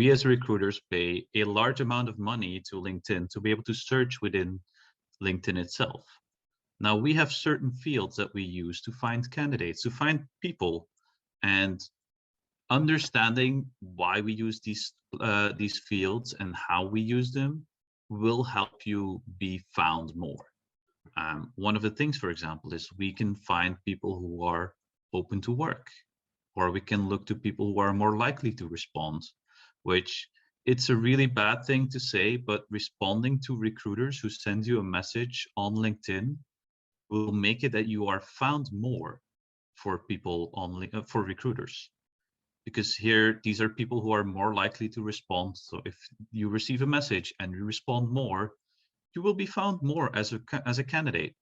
we as recruiters pay a large amount of money to LinkedIn to be able to search within LinkedIn itself. Now we have certain fields that we use to find candidates, to find people, and understanding why we use these fields and how we use them will help you be found more. One of the things, for example, is we can find people who are open to work, or we can look to people who are more likely to respond, which it's a really bad thing to say, but responding to recruiters who send you a message on LinkedIn will make it that you are found more for people for recruiters. Because here, these are people who are more likely to respond. So if you receive a message and you respond more, you will be found more as a candidate,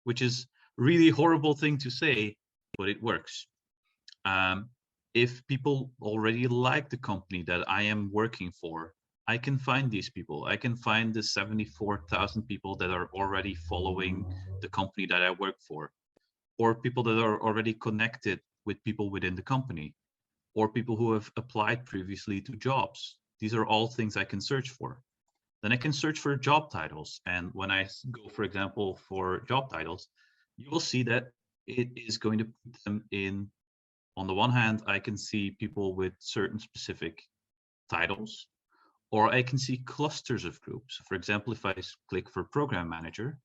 which is a really horrible thing to say, but it works. If people already like the company that I am working for, I can find these people. I can find the 74,000 people that are already following the company that I work for, or people that are already connected with people within the company, or people who have applied previously to jobs. These are all things I can search for. Then I can search for job titles. And when I go, for example, for job titles, you will see that it is going to put them in. On the one hand, I can see people with certain specific titles, or I can see clusters of groups. For example, if I click for program manager,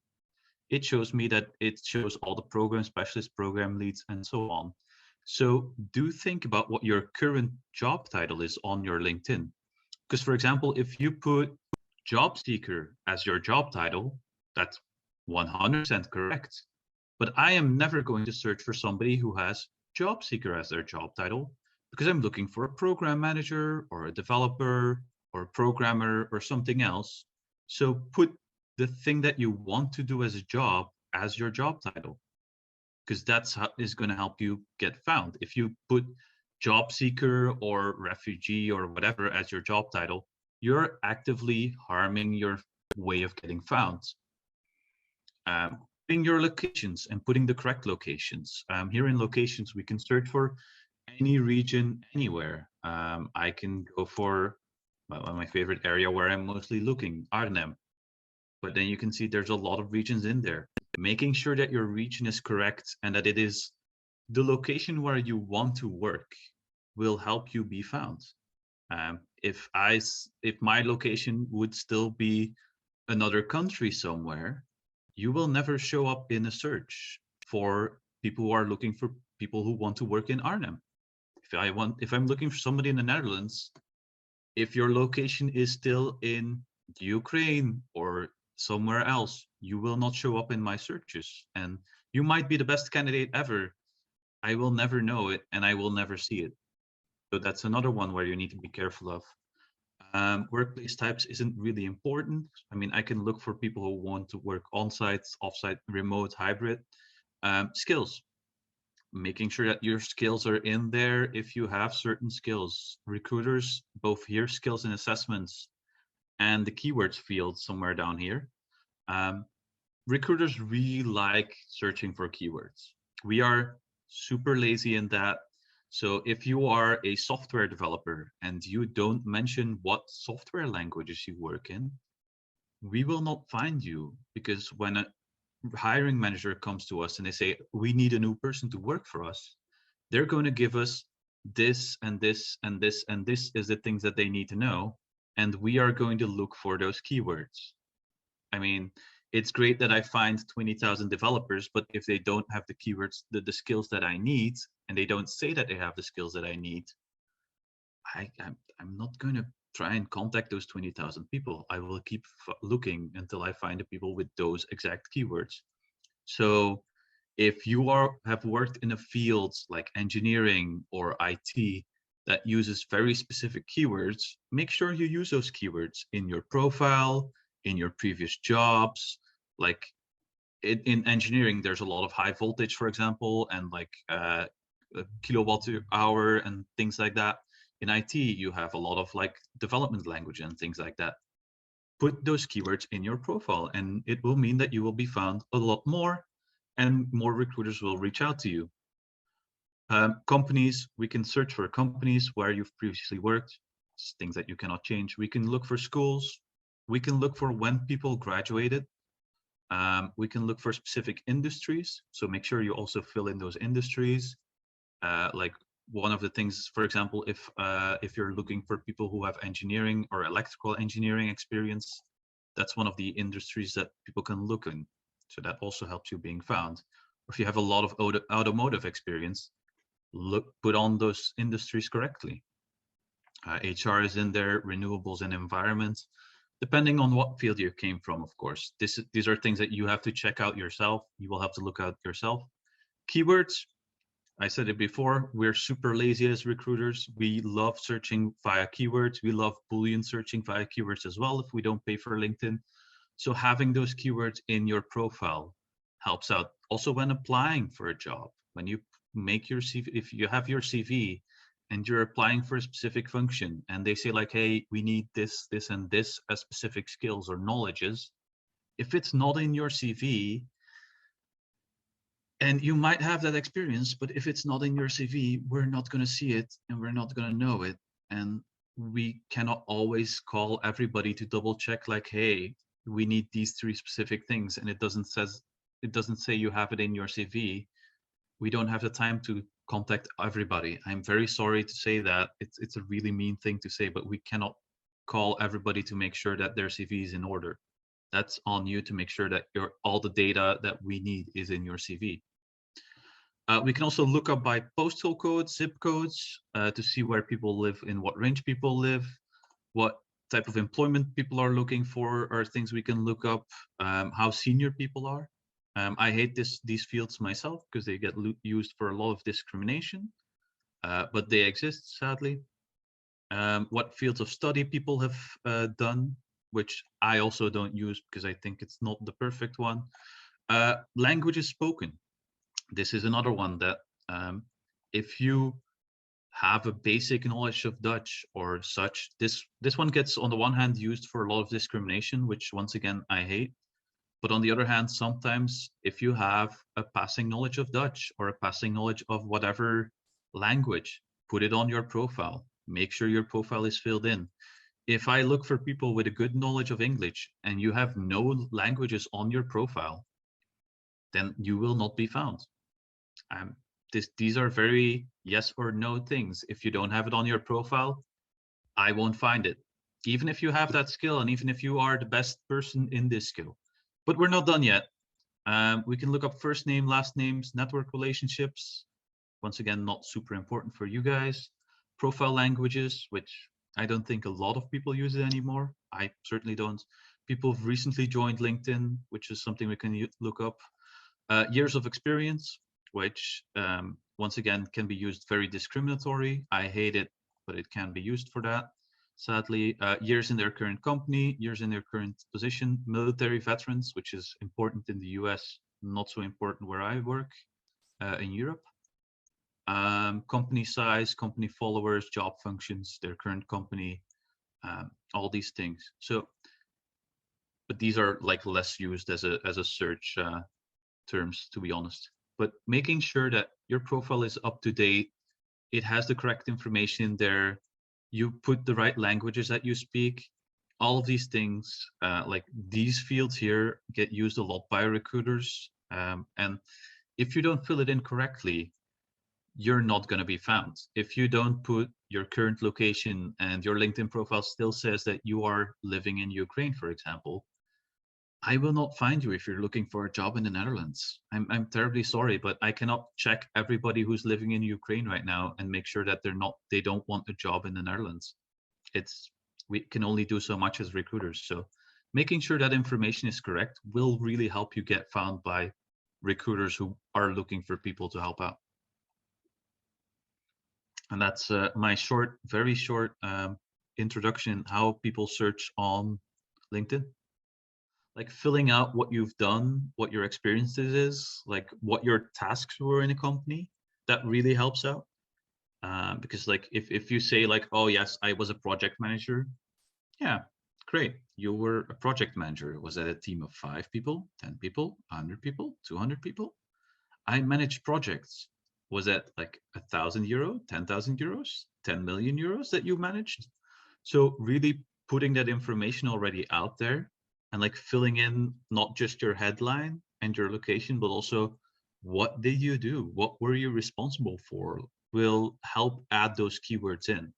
it shows me that it shows all the program specialists, program leads, and so on. So do think about what your current job title is on your LinkedIn. Because, for example, if you put job seeker as your job title, that's 100% correct. But I am never going to search for somebody who has job seeker as their job title, because I'm looking for a program manager or a developer or a programmer or something else. So put the thing that you want to do as a job as your job title, because that's how is going to help you get found. If you put job seeker or refugee or whatever as your job title, you're actively harming your way of getting found. Putting your locations and putting the correct locations. Here in locations, we can search for any region, anywhere. I can go for my favorite area where I'm mostly looking, Arnhem. But then you can see there's a lot of regions in there. Making sure that your region is correct and that it is the location where you want to work will help you be found. If my location would still be another country somewhere, you will never show up in a search for people who are looking for people who want to work in Arnhem. If I'm looking for somebody in the Netherlands, if your location is still in Ukraine or somewhere else, you will not show up in my searches. And you might be the best candidate ever. I will never know it and I will never see it. So that's another one where you need to be careful of. Workplace types isn't really important. I mean, I can look for people who want to work on-site, off-site, remote, hybrid. Skills, making sure that your skills are in there if you have certain skills. Recruiters both hear skills and assessments and the keywords field somewhere down here. Recruiters really like searching for keywords. We are super lazy in that. So if you are a software developer and you don't mention what software languages you work in, we will not find you, because when a hiring manager comes to us and they say, we need a new person to work for us, they're going to give us this and this and this and this is the things that they need to know. And we are going to look for those keywords. I mean, it's great that I find 20,000 developers, but if they don't have the keywords, the skills that I need, and they don't say that they have the skills that I need, I'm not going to try and contact those 20,000 people. I will keep looking until I find the people with those exact keywords. So if you have worked in a field like engineering or IT that uses very specific keywords, make sure you use those keywords in your profile, in your previous jobs. Like in engineering, there's a lot of high voltage, for example, and like kilowatt hour and things like that. In IT, you have a lot of like development language and things like that. Put those keywords in your profile and it will mean that you will be found a lot more and more recruiters will reach out to you. Companies, we can search for companies where you've previously worked. It's things that you cannot change. We can look for schools. We can look for when people graduated. We can look for specific industries. So make sure you also fill in those industries. Like one of the things, for example, if you're looking for people who have engineering or electrical engineering experience, that's one of the industries that people can look in. So that also helps you being found. Or if you have a lot of automotive experience, put on those industries correctly. HR is in there, renewables and environment, depending on what field you came from, of course. These are things that you have to check out yourself. You will have to look out yourself. Keywords, I said it before, we're super lazy as recruiters. We love searching via keywords. We love Boolean searching via keywords as well if we don't pay for LinkedIn. So having those keywords in your profile helps out. Also when applying for a job, when you make your CV, if you have your CV and you're applying for a specific function and they say like, hey, we need this, this, and this as specific skills or knowledges, if it's not in your CV, and you might have that experience, but if it's not in your CV, we're not going to see it and we're not going to know it. And we cannot always call everybody to double check like, hey, we need these 3 specific things. And it doesn't say you have it in your CV. We don't have the time to contact everybody. I'm very sorry to say that. It's a really mean thing to say, but we cannot call everybody to make sure that their CV is in order. That's on you to make sure that all the data that we need is in your CV. We can also look up by postal codes, zip codes, to see where people live, in what range people live, what type of employment people are looking for, are things we can look up, how senior people are. I hate these fields myself because they get used for a lot of discrimination, but they exist, sadly. What fields of study people have done, which I also don't use because I think it's not the perfect one. Languages spoken. This is another one that if you have a basic knowledge of Dutch or such, this one gets on the one hand used for a lot of discrimination, which once again I hate. But on the other hand, sometimes if you have a passing knowledge of Dutch or a passing knowledge of whatever language, put it on your profile. Make sure your profile is filled in. If I look for people with a good knowledge of English and you have no languages on your profile, then you will not be found. These are very yes or no things. If you don't have it on your profile, I won't find it. Even if you have that skill and even if you are the best person in this skill. But we're not done yet. We can look up first name, last names, network relationships. Once again, not super important for you guys. Profile languages, which I don't think a lot of people use it anymore. I certainly don't. People have recently joined LinkedIn, which is something we can look up. Years of experience, which once again can be used very discriminatory. I hate it, but it can be used for that. Sadly, years in their current company, years in their current position, military veterans, which is important in the US, not so important where I work in Europe. Company size, company followers, job functions, their current company, all these things. So, but these are like less used as a search terms, to be honest. But making sure that your profile is up to date, it has the correct information there, you put the right languages that you speak, all of these things, like these fields here get used a lot by recruiters. And if you don't fill it in correctly, you're not going to be found. If you don't put your current location and your LinkedIn profile still says that you are living in Ukraine, for example, I will not find you if you're looking for a job in the Netherlands. I'm terribly sorry, but I cannot check everybody who's living in Ukraine right now and make sure that they don't want a job in the Netherlands. We can only do so much as recruiters. So making sure that information is correct will really help you get found by recruiters who are looking for people to help out. And that's my very short introduction, how people search on LinkedIn. Like filling out what you've done, what your experiences is, like what your tasks were in a company, that really helps out. Because like if you say like, oh yes, I was a project manager, yeah, great. You were a project manager. Was that a team of 5 people, 10 people, 100 people, 200 people? I managed projects. Was that like €1,000, €10,000, €10 million that you managed? So really putting that information already out there and like filling in not just your headline and your location, but also what did you do? What were you responsible for? Will help add those keywords in.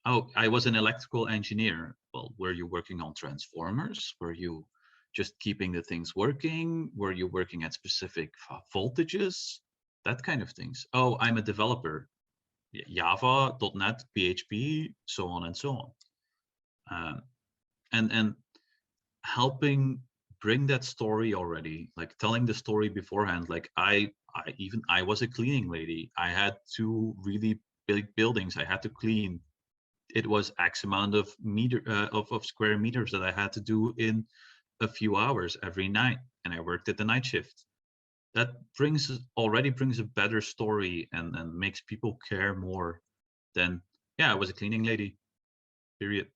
Oh, I was an electrical engineer. Well, were you working on transformers? Were you just keeping the things working? Were you working at specific voltages? That kind of things. Oh, I'm a developer. Java, .NET, PHP, so on and so on. And helping bring that story already, like telling the story beforehand. Like I was a cleaning lady. I had two really big buildings I had to clean. It was X amount of of square meters that I had to do in a few hours every night, and I worked at the night shift. That already brings a better story and makes people care more than, yeah, I was a cleaning lady, period.